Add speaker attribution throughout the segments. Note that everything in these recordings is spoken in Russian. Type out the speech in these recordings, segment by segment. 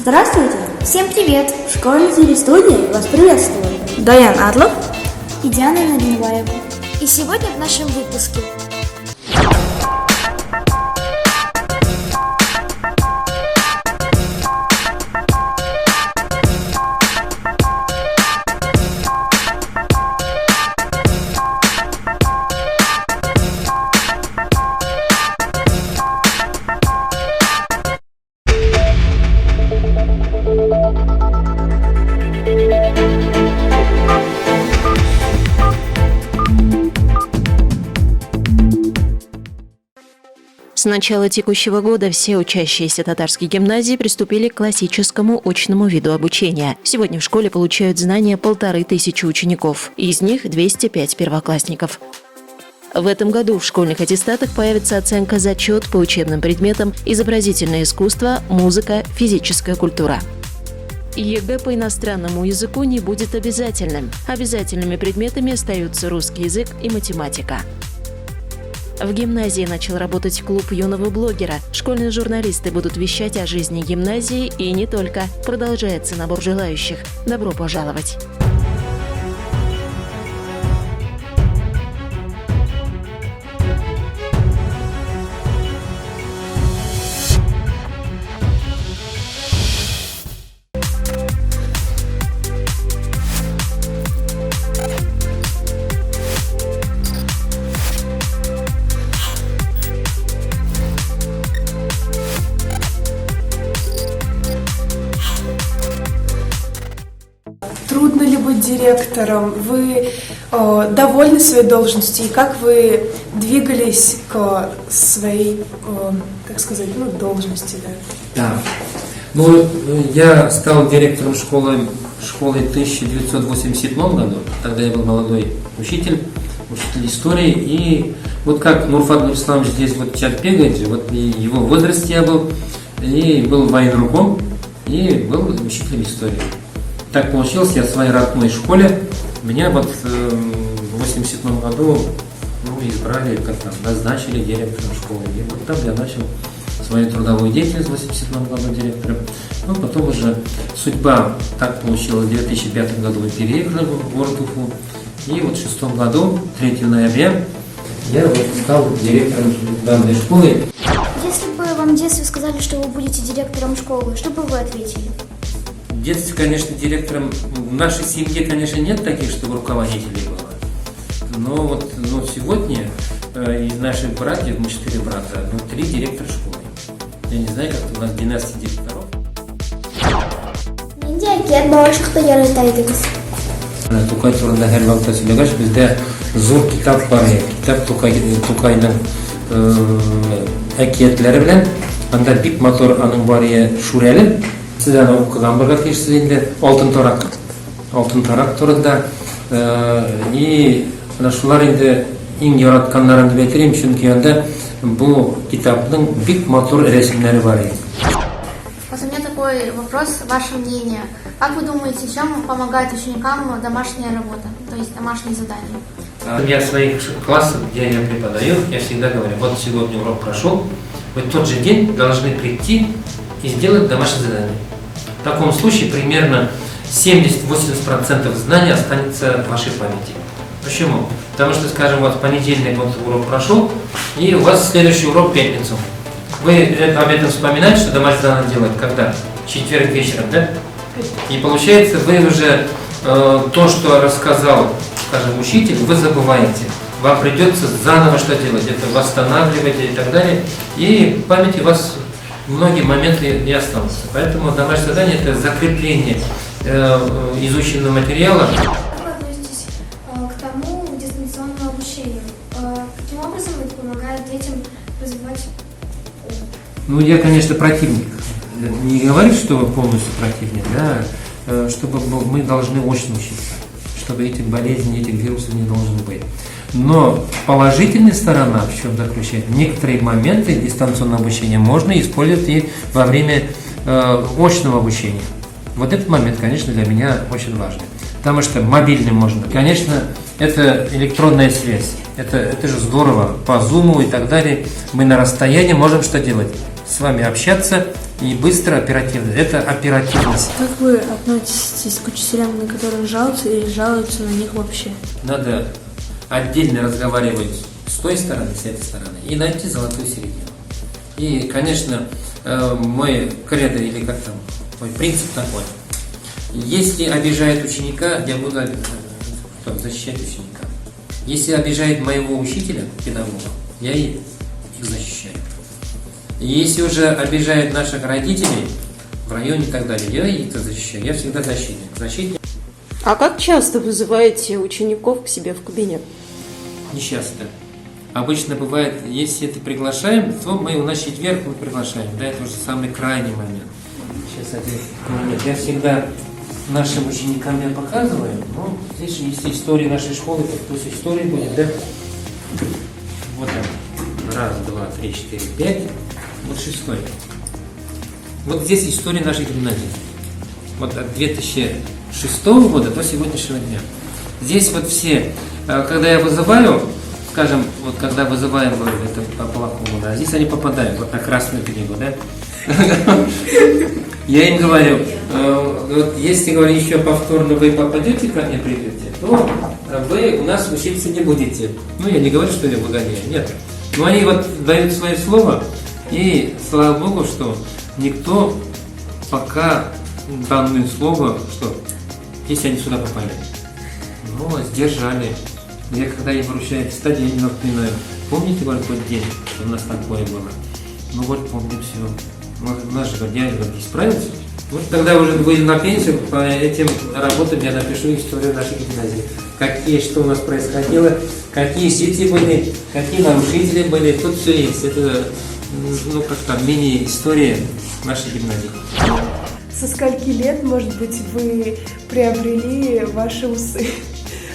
Speaker 1: Здравствуйте!
Speaker 2: Всем привет!
Speaker 1: Школьный телестудии вас приветствует
Speaker 3: Даян Адлов
Speaker 2: и Диана Наринбаева. И сегодня в нашем выпуске
Speaker 4: С начала текущего года все учащиеся татарских гимназий приступили к классическому очному виду обучения. Сегодня в школе получают знания 1500 учеников, из них 205 первоклассников. В этом году в школьных аттестатах появится оценка «Зачет» по учебным предметам «Изобразительное искусство», «Музыка», «Физическая культура». ЕГЭ по иностранному языку не будет обязательным. Обязательными предметами остаются русский язык и математика. В гимназии начал работать клуб юного блогера. Школьные журналисты будут вещать о жизни гимназии и не только. Продолжается набор желающих. Добро пожаловать!
Speaker 3: Трудно ли быть директором? Вы довольны своей должностью? И как вы двигались к своей, как сказать, должности?
Speaker 5: Да. Я стал директором школы в 1987 году. Тогда я был молодой учитель истории. И вот как Нурфат Нурисламович здесь сейчас бегает, и его в возрасте я был, и был военруком, и был учителем истории. Так получилось, я в своей родной школе, меня в 1987 году избрали, назначили директором школы. И вот там я начал свою трудовую деятельность в 1987 году директором. Потом уже судьба так получилась, в 2005 году мы переехали в город Уфу. И в 2006 году, 3 ноября, я стал директором данной школы.
Speaker 2: Если бы вам в детстве сказали, что вы будете директором школы, что бы вы ответили?
Speaker 5: В детстве, конечно, директором, в нашей семье, конечно, нет таких, чтобы руководителей было. Но сегодня из наших братьев, мы 4 брата, 3 директора школы. Я не знаю, как у нас династия директоров. Тукай турында һәр вакытта сөйләгәч, бездә зур китап бар. Китап Тукайның әкиятләре белән, анда бик матур аның бария Шүрәле. Сіз аны оқыған бірге тиешсіз енді алтын тарақ турында. И шулар енді ең яратканнарын деп әйтәм, чөнки анда бұл китапның бик матур рәсемнәре бар.
Speaker 6: Вот у меня такой вопрос, ваше мнение. Как вы думаете, чем помогает ученикам домашняя работа, то есть домашние задания?
Speaker 5: Я в своих классах, где я преподаю, я всегда говорю, вот сегодня урок прошел, вы тот же день должны прийти и сделать домашнее задание. В таком случае примерно 70-80% знаний останется в вашей памяти. Почему? Потому что, скажем, в понедельник урок прошел, и у вас следующий урок в пятницу. Вы об этом вспоминаете, что домашнее задание делать когда? В четверг вечером, да? И получается, вы уже то, что рассказал, скажем, учитель, вы забываете. Вам придется заново что делать, это восстанавливать и так далее. И в памяти у вас многие моменты не останутся. Поэтому домашнее задание – это закрепление изученного материала.
Speaker 7: Как вы относитесь к тому дистанционному обучению? Каким образом это помогает детям развивать ум?
Speaker 5: Я, конечно, противник. Не говорю, что вы полностью противник, да, чтобы мы должны очно учиться, чтобы этих болезней, этих вирусов не должно быть. Но положительная сторона в чем заключается? Некоторые моменты дистанционного обучения можно использовать и во время очного обучения. Вот этот момент, конечно, для меня очень важный. Потому что мобильным можно. Конечно, это электронная связь. Это же здорово. По Zoom и так далее. Мы на расстоянии можем что делать? С вами общаться и быстро, оперативно. Это оперативность.
Speaker 1: Как вы относитесь к учителям, на которых жалуются или жалуются на них вообще?
Speaker 5: Надо отдельно разговаривать с той стороны, с этой стороны, и найти золотую середину. И, конечно, мой кредо, или как там, мой принцип такой. Если обижает ученика, я буду защищать ученика. Если обижает моего учителя, педагога, я их защищаю. И если уже обижает наших родителей в районе и так далее, я их защищаю. Я всегда защитник.
Speaker 4: А как часто вызываете учеников к себе в кабинет?
Speaker 5: Не часто. Обычно бывает, если это приглашаем, то у нас четверг мы приглашаем. Да, это уже самый крайний момент. Сейчас один момент. Я всегда нашим ученикам я показываю. Ну, здесь же есть история нашей школы, то есть история будет, да? Вот он. 1, 2, 3, 4, 5. Вот 6. Вот здесь история нашей гимназии. Вот от 2006 года до сегодняшнего дня. Здесь вот все, когда я вызываю, скажем, вот когда вызываем, это по-плохому, да, здесь они попадают вот на Красную книгу, да. Я им говорю, вот если, говорю, еще повторно вы попадете ко мне, придете, то вы у нас учиться не будете. Ну, я не говорю, что я выгоняю, нет. Но они вот дают свое слово, и слава Богу, что никто пока данное слово, что если они сюда попали, ну, сдержали. Я когда им вручаю стадии, я не напоминаю. Помните, говорю, тот день, что у нас такое было? Ну вот, помню все. У нас же дядя справился. Вот тогда уже были на пенсию, по этим работам я напишу историю нашей гимназии. Что у нас происходило, какие дети были, какие нарушители были. Тут все есть. Это, ну, как там, мини-история нашей гимназии.
Speaker 3: Со скольки лет, может быть, вы приобрели ваши усы?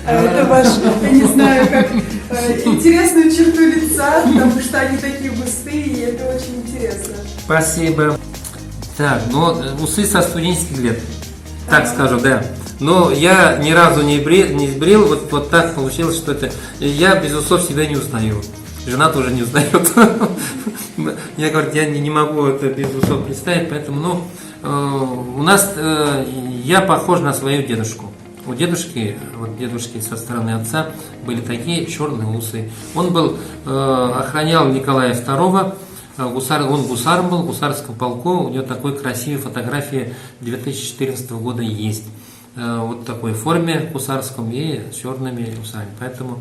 Speaker 3: Это ваш, я не знаю, как интересную черту лица, потому что они такие густые, и это очень интересно.
Speaker 5: Спасибо. Так, ну, усы со студенческих лет, так скажу, да. Но я ни разу не сбрил, вот так получилось, что это... Я без усов себя не узнаю. Жена тоже не узнает. Я говорю, я не могу это без усов представить, поэтому, у нас, я похож на свою дедушку. У дедушки, вот дедушки со стороны отца были такие черные усы. Он был, охранял Николая II, он гусаром был, в гусарском полку. У него такой красивой фотографии 2014 года есть. Вот в такой форме гусарском и с черными усами. Поэтому,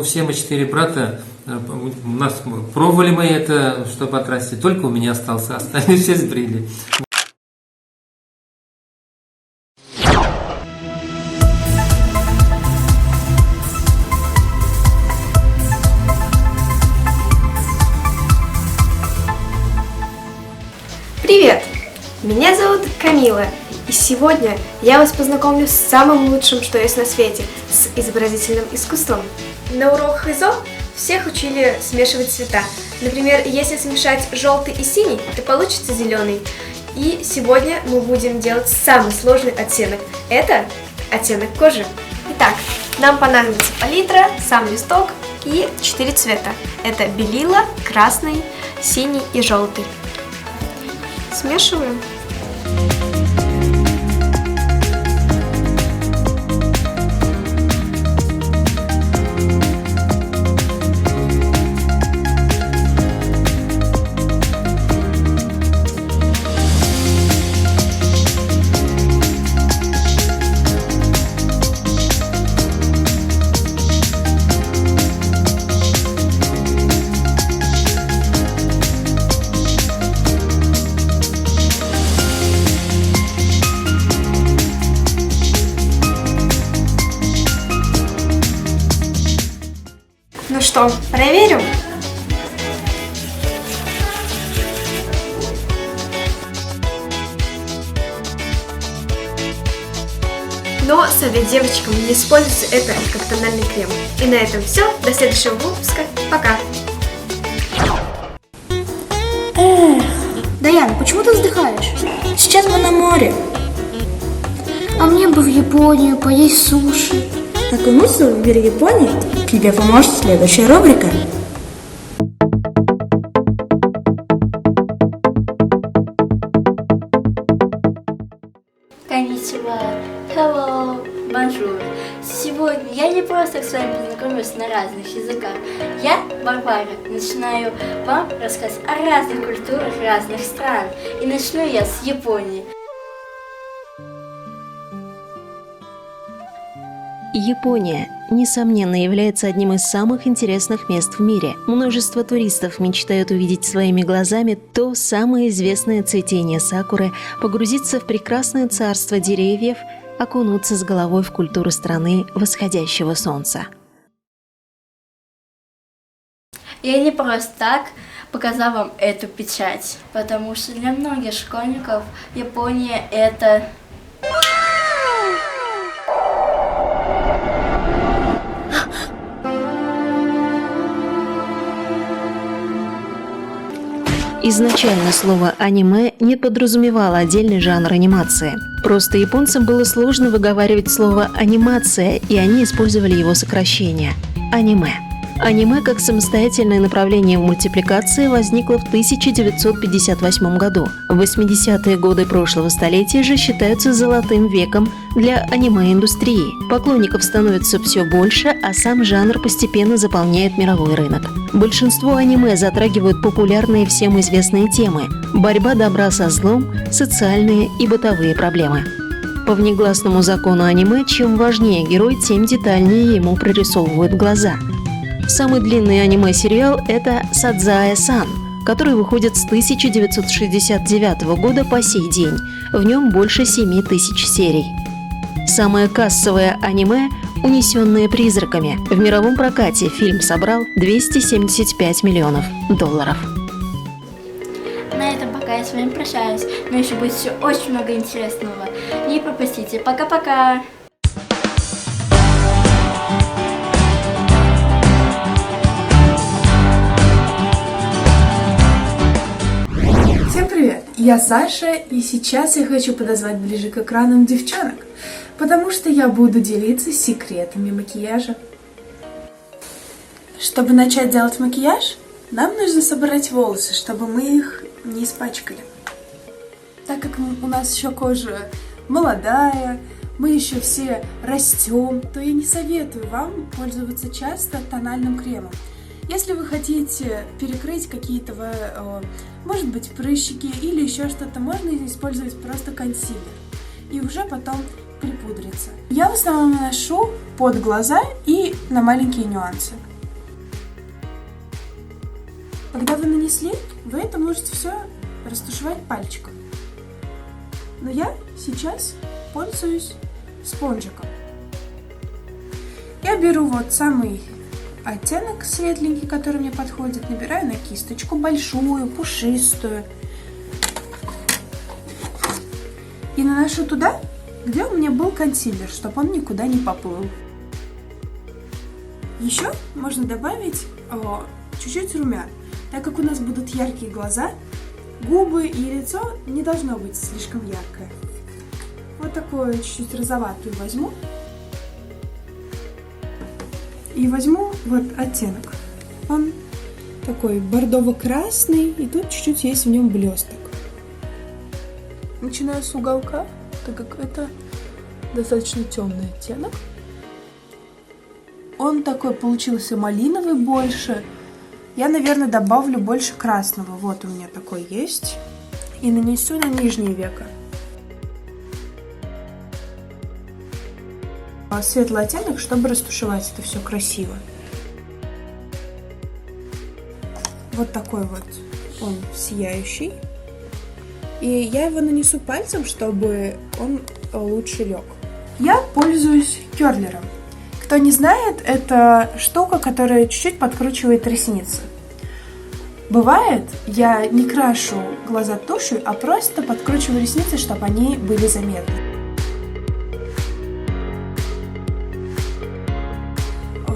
Speaker 5: все мы 4 брата, у нас пробовали мы это, чтобы отрастить, только у меня остался, остальные все сбрили.
Speaker 8: Привет! Меня зовут Камила, и сегодня я вас познакомлю с самым лучшим, что есть на свете, с изобразительным искусством. На уроках ИЗО всех учили смешивать цвета. Например, если смешать желтый и синий, то получится зеленый. И сегодня мы будем делать самый сложный оттенок. Это оттенок кожи. Итак, нам понадобится палитра, сам листок и 4 цвета. Это белила, красный, синий и желтый. Смешиваем. Ну что, проверим? Но совет девочкам: не используйте это как тональный крем. И на этом все. До следующего выпуска. Пока!
Speaker 2: Даяна, почему ты вздыхаешь?
Speaker 1: Сейчас мы на море.
Speaker 2: А мне бы в Японию поесть суши.
Speaker 1: Окунуться в мир Японии тебе поможет следующая рубрика.
Speaker 9: Конничева. Hello. Bonjour. Сегодня я не просто с вами познакомлюсь на разных языках. Я, Варвара, начинаю вам рассказывать о разных культурах разных стран. И начну я с Японии.
Speaker 4: Япония, несомненно, является одним из самых интересных мест в мире. Множество туристов мечтают увидеть своими глазами то самое известное цветение сакуры, погрузиться в прекрасное царство деревьев, окунуться с головой в культуру страны восходящего солнца.
Speaker 9: Я не просто так показала вам эту печать, потому что для многих школьников Япония — это...
Speaker 4: Изначально слово «аниме» не подразумевало отдельный жанр анимации. Просто японцам было сложно выговаривать слово «анимация», и они использовали его сокращение – «аниме». Аниме как самостоятельное направление в мультипликации возникло в 1958 году. 80-е годы прошлого столетия же считаются золотым веком для аниме-индустрии. Поклонников становится все больше, а сам жанр постепенно заполняет мировой рынок. Большинство аниме затрагивают популярные всем известные темы – борьба добра со злом, социальные и бытовые проблемы. По внегласному закону аниме, чем важнее герой, тем детальнее ему прорисовывают глаза. Самый длинный аниме-сериал – это «Садзае-сан», который выходит с 1969 года по сей день. В нем больше 7000 серий. Самое кассовое аниме – «Унесенные призраками». В мировом прокате фильм собрал $275 миллионов.
Speaker 9: На этом пока я с вами прощаюсь, но еще будет все очень много интересного. Не пропустите. Пока-пока!
Speaker 3: Всем привет! Я Саша, и сейчас я хочу подозвать ближе к экранам девчонок, потому что я буду делиться секретами макияжа. Чтобы начать делать макияж, нам нужно собрать волосы, чтобы мы их не испачкали. Так как у нас еще кожа молодая, мы еще все растем, то я не советую вам пользоваться часто тональным кремом. Если вы хотите перекрыть какие-то, может быть, прыщики или еще что-то, можно использовать просто консилер и уже потом припудриться. Я в основном наношу под глаза и на маленькие нюансы. Когда вы нанесли, вы это можете все растушевать пальчиком. Но я сейчас пользуюсь спонжиком. Я беру вот самый оттенок светленький, который мне подходит, набираю на кисточку большую, пушистую и наношу туда, где у меня был консилер, чтобы он никуда не поплыл. Еще можно добавить чуть-чуть румян, так как у нас будут яркие глаза, губы и лицо не должно быть слишком яркое. Вот такую чуть-чуть розоватую возьму. И возьму вот оттенок. Он такой бордово-красный, и тут чуть-чуть есть в нем блесток. Начинаю с уголка, так как это достаточно темный оттенок. Он такой получился малиновый больше. Я, наверное, добавлю больше красного. Вот у меня такой есть. И нанесу на нижнее веко. Светлый оттенок, чтобы растушевать это все красиво. Вот такой вот он сияющий. И я его нанесу пальцем, чтобы он лучше лег. Я пользуюсь керлером. Кто не знает, это штука, которая чуть-чуть подкручивает ресницы. Бывает, я не крашу глаза тушью, а просто подкручиваю ресницы, чтобы они были заметны.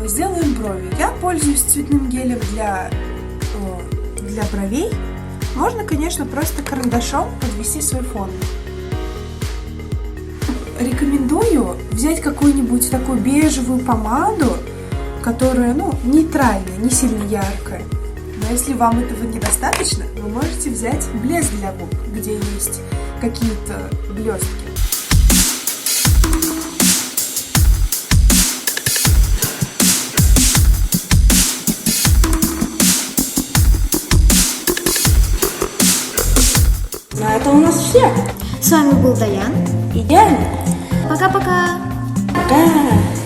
Speaker 3: Сделаем брови. Я пользуюсь цветным гелем для бровей. Можно, конечно, просто карандашом подвести свой фон. Рекомендую взять какую-нибудь такую бежевую помаду, которая, нейтральная, не сильно яркая. Но если вам этого недостаточно, вы можете взять блеск для губ, где есть какие-то блестки.
Speaker 1: На этом у нас все.
Speaker 2: С вами был Даян.
Speaker 1: Идеально.
Speaker 2: Пока-пока.
Speaker 1: Пока.